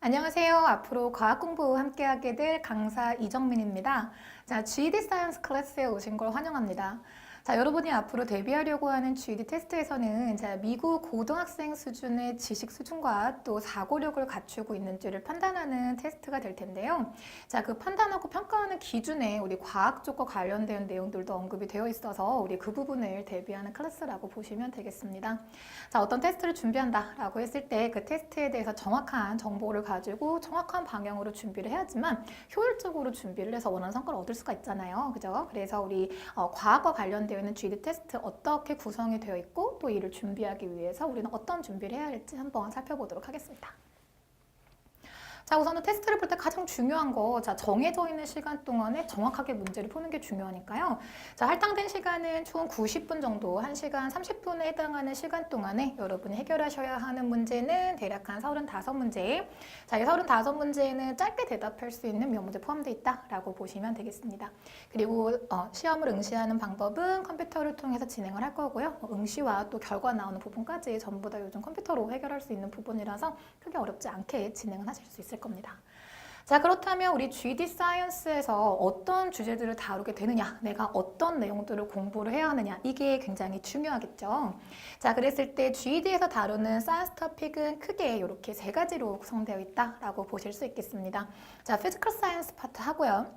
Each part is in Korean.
안녕하세요. 앞으로 과학 공부 함께하게 될 강사 이정민입니다. 자, GED 사이언스 클래스에 오신 걸 환영합니다. 자, 여러분이 앞으로 대비하려고 하는 GED 테스트에서는 미국 고등학생 수준의 지식 수준과 또 사고력을 갖추고 있는지를 판단하는 테스트가 될 텐데요. 자, 그 판단하고 평가하는 기준에 우리 과학 쪽과 관련된 내용들도 언급이 되어 있어서 우리 그 부분을 대비하는 클래스라고 보시면 되겠습니다. 자, 어떤 테스트를 준비한다라고 했을 때 그 테스트에 대해서 정확한 정보를 가지고 정확한 방향으로 준비를 해야지만 효율적으로 준비를 해서 원하는 성과를 얻을 수가 있잖아요. 그죠? 그래서 우리 과학과 관련되어 있는 GED 테스트 어떻게 구성이 되어 있고 또 이를 준비하기 위해서 우리는 어떤 준비를 해야 할지 한번 살펴보도록 하겠습니다. 자, 우선은 테스트를 볼 때 가장 중요한 거, 자, 정해져 있는 시간 동안에 정확하게 문제를 푸는 게 중요하니까요. 자, 할당된 시간은 총 90분 정도, 1시간 30분에 해당하는 시간 동안에 여러분이 해결하셔야 하는 문제는 대략 한 35문제. 자, 이 35문제에는 짧게 대답할 수 있는 몇 문제 포함되어 있다라고 보시면 되겠습니다. 그리고 시험을 응시하는 방법은 컴퓨터를 통해서 진행을 할 거고요. 응시와 또 결과 나오는 부분까지 전부 다 요즘 컴퓨터로 해결할 수 있는 부분이라서 크게 어렵지 않게 진행을 하실 수 있을 겁니다. 자, 그렇다면 우리 GED 사이언스에서 어떤 주제들을 다루게 되느냐, 내가 어떤 내용들을 공부를 해야 하느냐, 이게 굉장히 중요하겠죠. 자, 그랬을 때 GED에서 다루는 사이언스 토픽은 크게 이렇게 세 가지로 구성되어 있다라고 보실 수 있겠습니다. 자, 피지컬 사이언스 파트 하고요.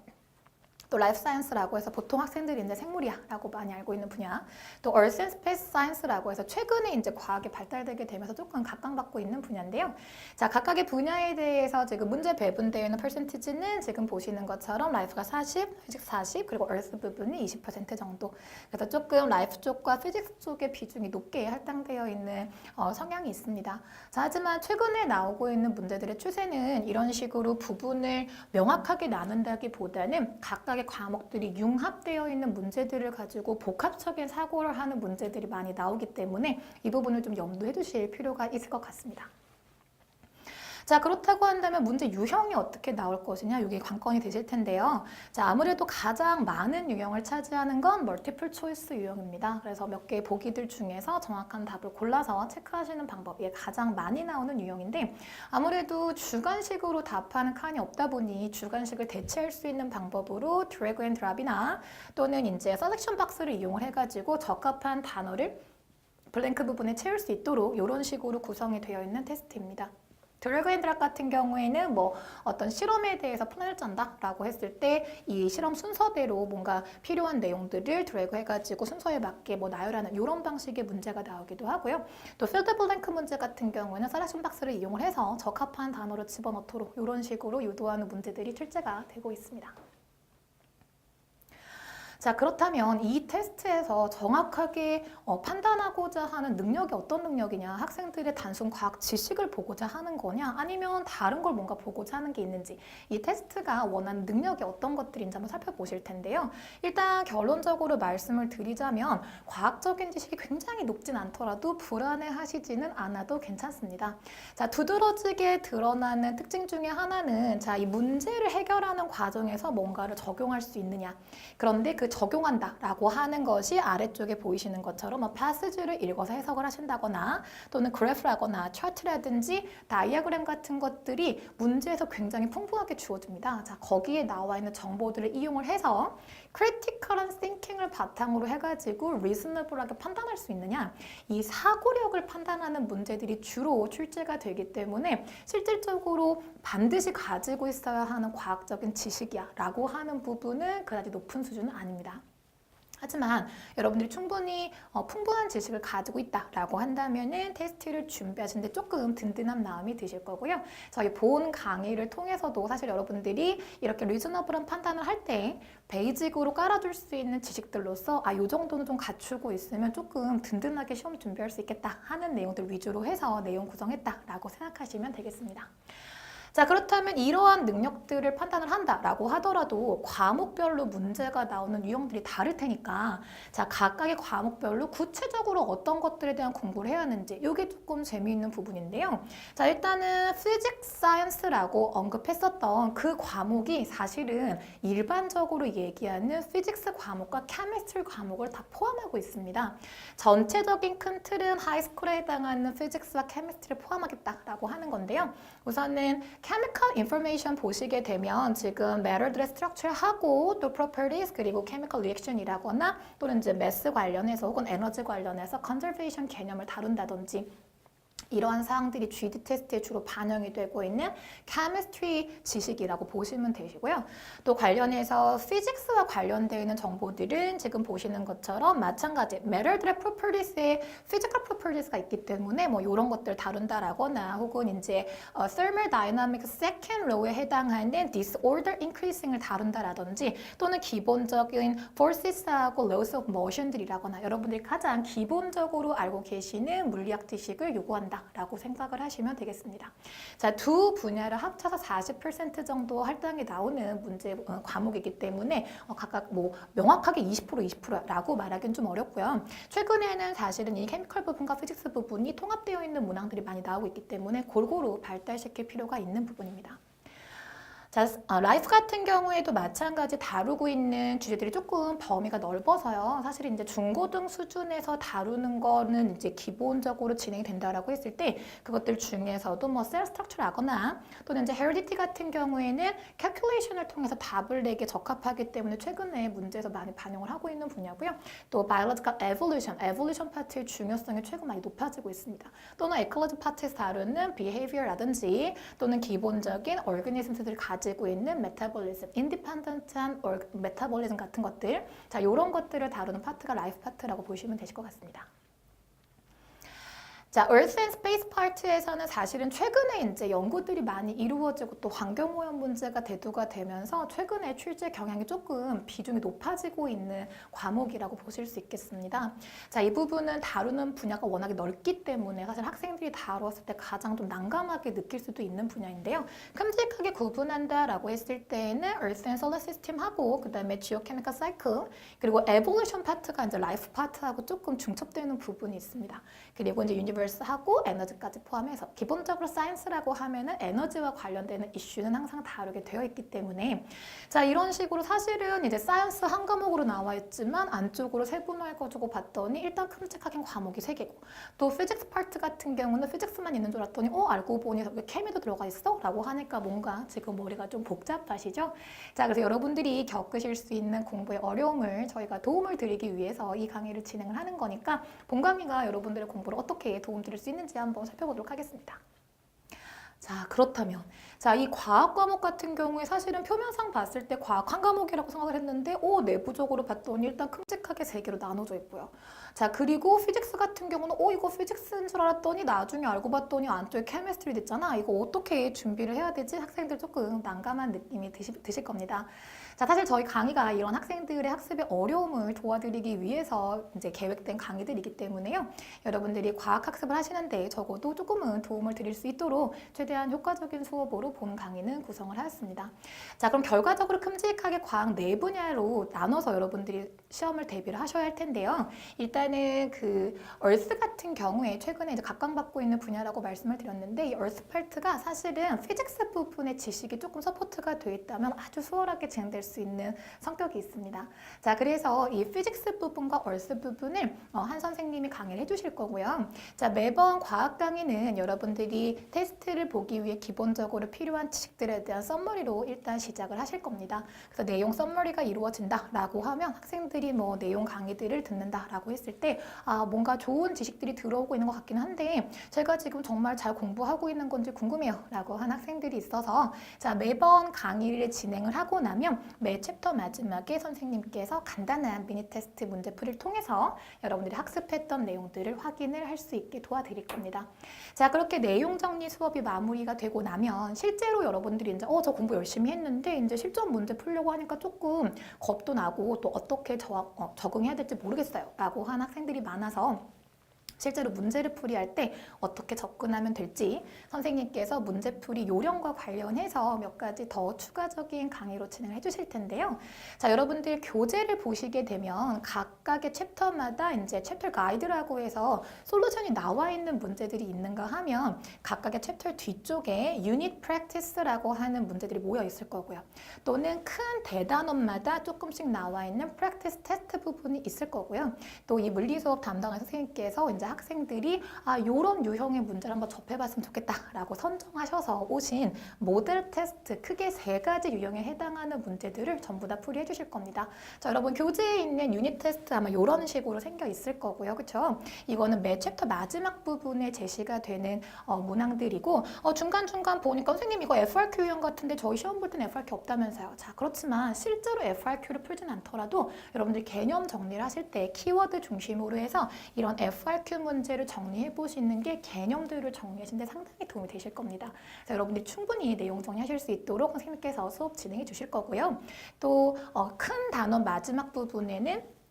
또 라이프 사이언스라고 해서 보통 학생들이 이제 생물이야라고 많이 알고 있는 분야, 또 얼스 앤 스페이스 사이언스라고 해서 최근에 이제 과학이 발달되게 되면서 조금 각광받고 있는 분야인데요. 자, 각각의 분야에 대해서 지금 문제 배분되어 있는 퍼센티지는 지금 보시는 것처럼 라이프가 40, 피직스 40, 그리고 얼스 부분이 20% 정도. 그래서 조금 라이프 쪽과 피직스 쪽의 비중이 높게 할당되어 있는 성향이 있습니다. 자, 하지만 최근에 나오고 있는 문제들의 추세는 이런 식으로 부분을 명확하게 나눈다기보다는 각각의 과목들이 융합되어 있는 문제들을 가지고 복합적인 사고를 하는 문제들이 많이 나오기 때문에 이 부분을 좀 염두해 두실 필요가 있을 것 같습니다. 자, 그렇다고 한다면 문제 유형이 어떻게 나올 것이냐, 이게 관건이 되실 텐데요. 자, 아무래도 가장 많은 유형을 차지하는 건 멀티플 초이스 유형입니다. 그래서 몇 개의 보기들 중에서 정확한 답을 골라서 체크하시는 방법이 가장 많이 나오는 유형인데, 아무래도 주관식으로 답하는 칸이 없다 보니 주관식을 대체할 수 있는 방법으로 드래그 앤 드랍이나 또는 이제 셀렉션 박스를 이용을 해가지고 적합한 단어를 블랭크 부분에 채울 수 있도록 이런 식으로 구성이 되어 있는 테스트입니다. 드래그 앤 드랍 같은 경우에는 뭐 어떤 실험에 대해서 플랜을 짠다라고 했을 때 이 실험 순서대로 뭔가 필요한 내용들을 드래그 해가지고 순서에 맞게 뭐 나열하는 이런 방식의 문제가 나오기도 하고요. 또 필드 블랭크 문제 같은 경우에는 셀렉션 박스를 이용을 해서 적합한 단어를 집어넣도록 이런 식으로 유도하는 문제들이 출제가 되고 있습니다. 자, 그렇다면 이 테스트에서 정확하게 판단하고자 하는 능력이 어떤 능력이냐, 학생들의 단순 과학 지식을 보고자 하는 거냐, 아니면 다른 걸 뭔가 보고자 하는 게 있는지, 이 테스트가 원하는 능력이 어떤 것들인지 한번 살펴보실 텐데요. 일단 결론적으로 말씀을 드리자면 과학적인 지식이 굉장히 높진 않더라도 불안해하시지는 않아도 괜찮습니다. 자, 두드러지게 드러나는 특징 중에 하나는 자, 이 문제를 해결하는 과정에서 뭔가를 적용할 수 있느냐. 그런데 그 적용한다라고 하는 것이 아래쪽에 보이시는 것처럼 패시지를 읽어서 해석을 하신다거나 또는 그래프라거나 차트라든지 다이어그램 같은 것들이 문제에서 굉장히 풍부하게 주어집니다. 자, 거기에 나와 있는 정보들을 이용을 해서 크리티컬한 띵킹을 바탕으로 해가지고 리즈너블하게 판단할 수 있느냐, 이 사고력을 판단하는 문제들이 주로 출제가 되기 때문에 실질적으로 반드시 가지고 있어야 하는 과학적인 지식이야 라고 하는 부분은 그다지 높은 수준은 아닙니다. 하지만 여러분들이 충분히 풍부한 지식을 가지고 있다라고 한다면은 테스트를 준비하시는데 조금 든든한 마음이 드실 거고요. 저희 본 강의를 통해서도 사실 여러분들이 이렇게 리즈너블한 판단을 할 때 베이직으로 깔아줄 수 있는 지식들로서 이 정도는 좀 갖추고 있으면 조금 든든하게 시험 준비할 수 있겠다 하는 내용들 위주로 해서 내용 구성했다라고 생각하시면 되겠습니다. 자, 그렇다면 이러한 능력들을 판단을 한다라고 하더라도 과목별로 문제가 나오는 유형들이 다를 테니까 자, 각각의 과목별로 구체적으로 어떤 것들에 대한 공부를 해야 하는지 이게 조금 재미있는 부분인데요. 자, 일단은 피직스 사이언스라고 언급했었던 그 과목이 사실은 일반적으로 얘기하는 피직스 과목과 케미스트리 과목을 다 포함하고 있습니다. 전체적인 큰 틀은 하이스쿨에 해당하는 피직스와 케미스트리를 포함하겠다라고 하는 건데요. 우선은 chemical information 보시게 되면 지금 matter들의 structure하고 또 properties 그리고 chemical reaction이라거나 또는 이제 mass 관련해서 혹은 에너지 관련해서 conservation 개념을 다룬다든지 이러한 사항들이 GD 테스트에 주로 반영이 되고 있는 chemistry 지식이라고 보시면 되시고요. 또 관련해서 physics와 관련되어 있는 정보들은 지금 보시는 것처럼 마찬가지 matter들의 properties에 physical properties가 있기 때문에 뭐 이런 것들 다룬다라거나 혹은 이제 thermodynamics second law에 해당하는 disorder increasing을 다룬다라든지 또는 기본적인 forces하고 laws of motion들이라거나 여러분들이 가장 기본적으로 알고 계시는 물리학 지식을 요구한다. 라고 생각을 하시면 되겠습니다. 자, 두 분야를 합쳐서 40% 정도 할당이 나오는 문제 과목이기 때문에 각각 뭐 명확하게 20%라고 말하기는 좀 어렵고요. 최근에는 사실은 이 케미컬 부분과 피직스 부분이 통합되어 있는 문항들이 많이 나오고 있기 때문에 골고루 발달시킬 필요가 있는 부분입니다. 자, 라이프 같은 경우에도 마찬가지 다루고 있는 주제들이 조금 범위가 넓어서요. 사실 이제 중고등 수준에서 다루는 거는 이제 기본적으로 진행이 된다라고 했을 때 그것들 중에서도 뭐 셀 스트럭처라거나 또는 이제 헤리디티 같은 경우에는 캘큘레이션을 통해서 답을 내게 적합하기 때문에 최근에 문제에서 많이 반영을 하고 있는 분야고요. 또 바이올로지컬 에볼루션 파트의 중요성이 최근 많이 높아지고 있습니다. 또는 에컬로지 파트에서 다루는 비헤이비어라든지 또는 기본적인 오르가니즘들을 가지고 있는 메타볼리즘, 인디펜던트한 메타볼리즘 같은 것들, 자, 이런 것들을 다루는 파트가 라이프 파트라고 보시면 되실 것 같습니다. 자, Earth and Space 파트에서는 사실은 최근에 이제 연구들이 많이 이루어지고 또 환경오염 문제가 대두가 되면서 최근에 출제 경향이 조금 비중이 높아지고 있는 과목이라고 보실 수 있겠습니다. 자, 이 부분은 다루는 분야가 워낙에 넓기 때문에 사실 학생들이 다루었을 때 가장 좀 난감하게 느낄 수도 있는 분야인데요. 큼직하게 구분한다라고 했을 때에는 Earth and Solar System하고 그 다음에 Geochemical Cycle 그리고 Evolution 파트가 이제 Life 파트하고 조금 중첩되는 부분이 있습니다. 그리고 이제 하고 에너지까지 포함해서 기본적으로 사이언스라고 하면은 에너지와 관련되는 이슈는 항상 다루게 되어 있기 때문에 자, 이런 식으로 사실은 이제 사이언스 한 과목으로 나와 있지만 안쪽으로 세분화해가지고 봤더니 일단 큼직하게 과목이 3개고 또 피직스 파트 같은 경우는 피직스만 있는 줄 알았더니 알고 보니 왜 케미도 들어가 있어? 라고 하니까 뭔가 지금 머리가 좀 복잡하시죠? 자, 그래서 여러분들이 겪으실 수 있는 공부의 어려움을 저희가 도움을 드리기 위해서 이 강의를 진행을 하는 거니까 본 강의가 여러분들의 공부를 어떻게 도움 드릴 수 있는지 한번 살펴보도록 하겠습니다. 자, 그렇다면 자, 이 과학 과목 같은 경우에 사실은 표면상 봤을 때 과학 한 과목이라고 생각을 했는데 내부적으로 봤더니 일단 큼직하게 3개로 나눠져 있고요. 자, 그리고 피직스 같은 경우는 이거 피직스인 줄 알았더니 나중에 알고 봤더니 안쪽에 케미스트리 됐잖아. 이거 어떻게 준비를 해야 되지? 학생들 조금 난감한 느낌이 드실 겁니다. 자, 사실 저희 강의가 이런 학생들의 학습의 어려움을 도와드리기 위해서 이제 계획된 강의들이기 때문에요. 여러분들이 과학 학습을 하시는데 적어도 조금은 도움을 드릴 수 있도록 최대한 효과적인 수업으로 본 강의는 구성을 하였습니다. 자, 그럼 결과적으로 큼직하게 과학 4분야로 나눠서 여러분들이 시험을 대비를 하셔야 할 텐데요. 일단은 그 얼스 같은 경우에 최근에 이제 각광받고 있는 분야라고 말씀을 드렸는데 이 얼스 파트가 사실은 피직스 부분의 지식이 조금 서포트가 되어 있다면 아주 수월하게 진행될 수 있는 성격이 있습니다. 자, 그래서 이 피직스 부분과 얼스 부분을 한 선생님이 강의를 해주실 거고요. 자, 매번 과학 강의는 여러분들이 테스트를 보기 위해 기본적으로 필요한 지식들에 대한 썸머리로 일단 시작을 하실 겁니다. 그래서 내용 썸머리가 이루어진다라고 하면 학생들이 뭐 내용 강의들을 듣는다라고 했을 때 뭔가 좋은 지식들이 들어오고 있는 것 같기는 한데 제가 지금 정말 잘 공부하고 있는 건지 궁금해요 라고 한 학생들이 있어서 자, 매번 강의를 진행을 하고 나면 매 챕터 마지막에 선생님께서 간단한 미니 테스트 문제풀이를 통해서 여러분들이 학습했던 내용들을 확인을 할 수 있게 도와드릴 겁니다. 자, 그렇게 내용 정리 수업이 마무리가 되고 나면 실제로 여러분들이 이제 저 공부 열심히 했는데 이제 실전 문제 풀려고 하니까 조금 겁도 나고 또 어떻게 적응해야 될지 모르겠어요 라고 한 학생들이 많아서 실제로 문제를 풀이할 때 어떻게 접근하면 될지 선생님께서 문제풀이 요령과 관련해서 몇 가지 더 추가적인 강의로 진행을 해주실 텐데요. 자, 여러분들 교재를 보시게 되면 각각의 챕터마다 이제 챕터 가이드라고 해서 솔루션이 나와 있는 문제들이 있는가 하면 각각의 챕터 뒤쪽에 유닛 프랙티스라고 하는 문제들이 모여 있을 거고요. 또는 큰 대단원마다 조금씩 나와 있는 프랙티스 테스트 부분이 있을 거고요. 또 이 물리 수업 담당하는 선생님께서 이제 학생들이 요런 유형의 문제를 한번 접해봤으면 좋겠다라고 선정하셔서 오신 모델 테스트 크게 3가지 유형에 해당하는 문제들을 전부 다 풀이해 주실 겁니다. 자, 여러분 교재에 있는 유닛 테스트 아마 이런 식으로 생겨 있을 거고요. 그렇죠? 이거는 매 챕터 마지막 부분에 제시가 되는 문항들이고 중간중간 보니까 선생님 이거 FRQ 유형 같은데 저희 시험 볼 때는 FRQ 없다면서요. 자, 그렇지만 실제로 FRQ를 풀진 않더라도 여러분들 개념 정리를 하실 때 키워드 중심으로 해서 이런 FRQ 문제를 정리해 보시는 게 개념들을 정리하시는 데 상당히 도움이 되실 겁니다. 그래서 여러분들이 충분히 내용 정리하실 수 있도록 선생님께서 수업 진행해 주실 거고요. 또 큰 단원 마지막 부분에는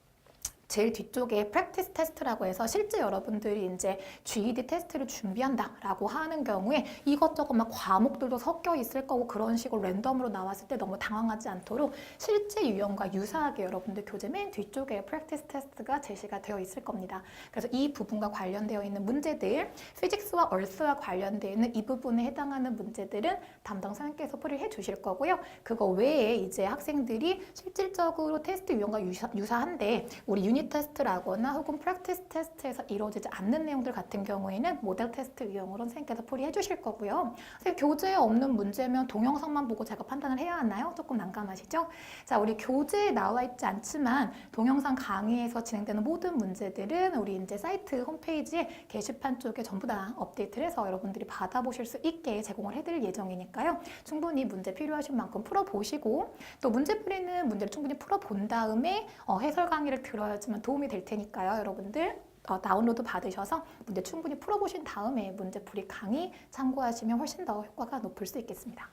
제일 뒤쪽에 프랙티스 테스트라고 해서 실제 여러분들이 이제 GED 테스트를 준비한다라고 하는 경우에 이것저것 막 과목들도 섞여 있을 거고 그런 식으로 랜덤으로 나왔을 때 너무 당황하지 않도록 실제 유형과 유사하게 여러분들 교재 맨 뒤쪽에 프랙티스 테스트가 제시가 되어 있을 겁니다. 그래서 이 부분과 관련되어 있는 문제들, 피직스와 얼스와 관련되어 있는 이 부분에 해당하는 문제들은 담당 선생님께서 풀이해 주실 거고요. 그거 외에 이제 학생들이 실질적으로 테스트 유형과 유사한데 우리 유닛 테스트라거나 혹은 프랙티스 테스트에서 이루어지지 않는 내용들 같은 경우에는 모델 테스트 유형으로 선생님께서 풀이해 주실 거고요. 선생님 교재에 없는 문제면 동영상만 보고 제가 판단을 해야 하나요? 조금 난감하시죠? 자, 우리 교재에 나와 있지 않지만 동영상 강의에서 진행되는 모든 문제들은 우리 이제 사이트 홈페이지에 게시판 쪽에 전부 다 업데이트를 해서 여러분들이 받아보실 수 있게 제공을 해드릴 예정이니까요. 충분히 문제 필요하신 만큼 풀어보시고 또 문제 풀이는 문제를 충분히 풀어본 다음에 해설 강의를 들어야지만 도움이 될 테니까요. 여러분들 다운로드 받으셔서 문제 충분히 풀어보신 다음에 문제풀이 강의 참고하시면 훨씬 더 효과가 높을 수 있겠습니다.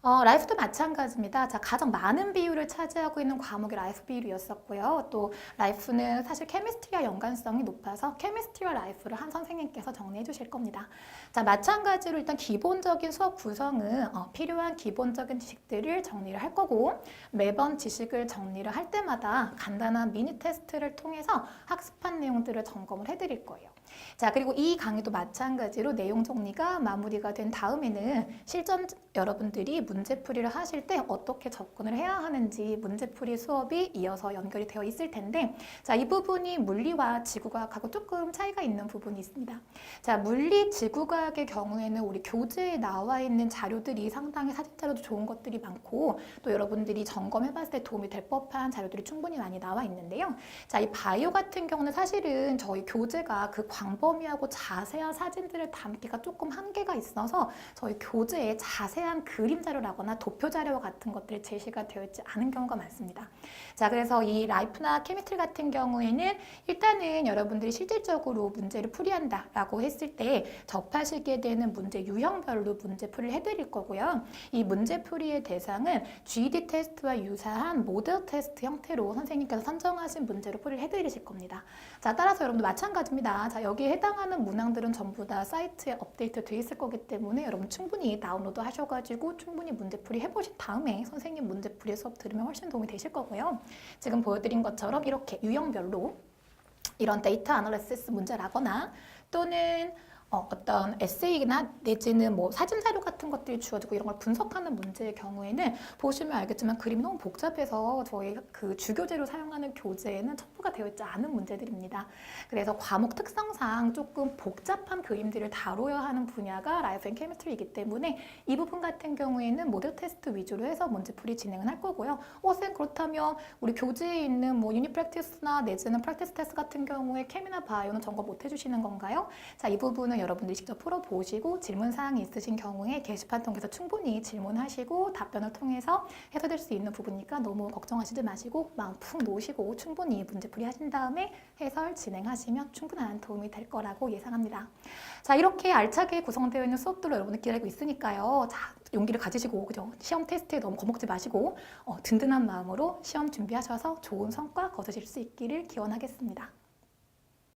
라이프도 마찬가지입니다. 자, 가장 많은 비율을 차지하고 있는 과목이 라이프 비율이었었고요. 또 라이프는 사실 케미스트리와 연관성이 높아서 케미스트리와 라이프를 한 선생님께서 정리해 주실 겁니다. 자, 마찬가지로 일단 기본적인 수업 구성은 필요한 기본적인 지식들을 정리를 할 거고 매번 지식을 정리를 할 때마다 간단한 미니 테스트를 통해서 학습한 내용들을 점검을 해드릴 거예요. 자, 그리고 이 강의도 마찬가지로 내용 정리가 마무리가 된 다음에는 실전 여러분들이 문제풀이를 하실 때 어떻게 접근을 해야 하는지 문제풀이 수업이 이어서 연결이 되어 있을 텐데 자, 이 부분이 물리와 지구과학하고 조금 차이가 있는 부분이 있습니다. 자, 물리 지구과학의 경우에는 우리 교재에 나와 있는 자료들이 상당히 사진 자료도 좋은 것들이 많고 또 여러분들이 점검해 봤을 때 도움이 될 법한 자료들이 충분히 많이 나와 있는데요. 자, 이 바이오 같은 경우는 사실은 저희 교재가 그 광범위하고 자세한 사진들을 담기가 조금 한계가 있어서 저희 교재에 자세한 그림 자료라거나 도표 자료와 같은 것들이 제시가 되어 있지 않은 경우가 많습니다. 자, 그래서 이 라이프나 케미스트리 같은 경우에는 일단은 여러분들이 실질적으로 문제를 풀이한다라고 했을 때 접하시게 되는 문제 유형별로 문제풀이를 해드릴 거고요. 이 문제풀이의 대상은 GED 테스트와 유사한 모델 테스트 형태로 선생님께서 선정하신 문제로 풀이를 해드리실 겁니다. 자, 따라서 여러분들 마찬가지입니다. 자, 여기에 해당하는 문항들은 전부 다 사이트에 업데이트 되어 있을 거기 때문에 여러분 충분히 다운로드 하셔가지고 충분히 문제풀이 해보신 다음에 선생님 문제풀이 수업 들으면 훨씬 도움이 되실 거고요. 지금 보여드린 것처럼 이렇게 유형별로 이런 데이터 아널리시스 문제라거나 또는 어떤 에세이나 내지는 뭐 사진 자료 같은 것들이 주어지고 이런 걸 분석하는 문제의 경우에는 보시면 알겠지만 그림이 너무 복잡해서 저희 그 주교재로 사용하는 교재에는 첨부가 되어 있지 않은 문제들입니다. 그래서 과목 특성상 조금 복잡한 그림들을 다뤄야 하는 분야가 라이프 앤 케미스트리이기 때문에 이 부분 같은 경우에는 모델 테스트 위주로 해서 문제풀이 진행을 할 거고요. 쌤 그렇다면 우리 교재에 있는 뭐 유닛 프랙티스나 내지는 프랙티스 테스트 같은 경우에 케미나 바이오는 점검 못 해주시는 건가요? 자, 이 부분은 여러분들이 직접 풀어보시고 질문사항이 있으신 경우에 게시판 통해서 충분히 질문하시고 답변을 통해서 해소될 수 있는 부분이니까 너무 걱정하시지 마시고 마음 푹 놓으시고 충분히 문제풀이 하신 다음에 해설 진행하시면 충분한 도움이 될 거라고 예상합니다. 자, 이렇게 알차게 구성되어 있는 수업들로 여러분들 기다리고 있으니까요. 자, 용기를 가지시고 그죠? 시험 테스트에 너무 겁먹지 마시고 든든한 마음으로 시험 준비하셔서 좋은 성과 거두실 수 있기를 기원하겠습니다.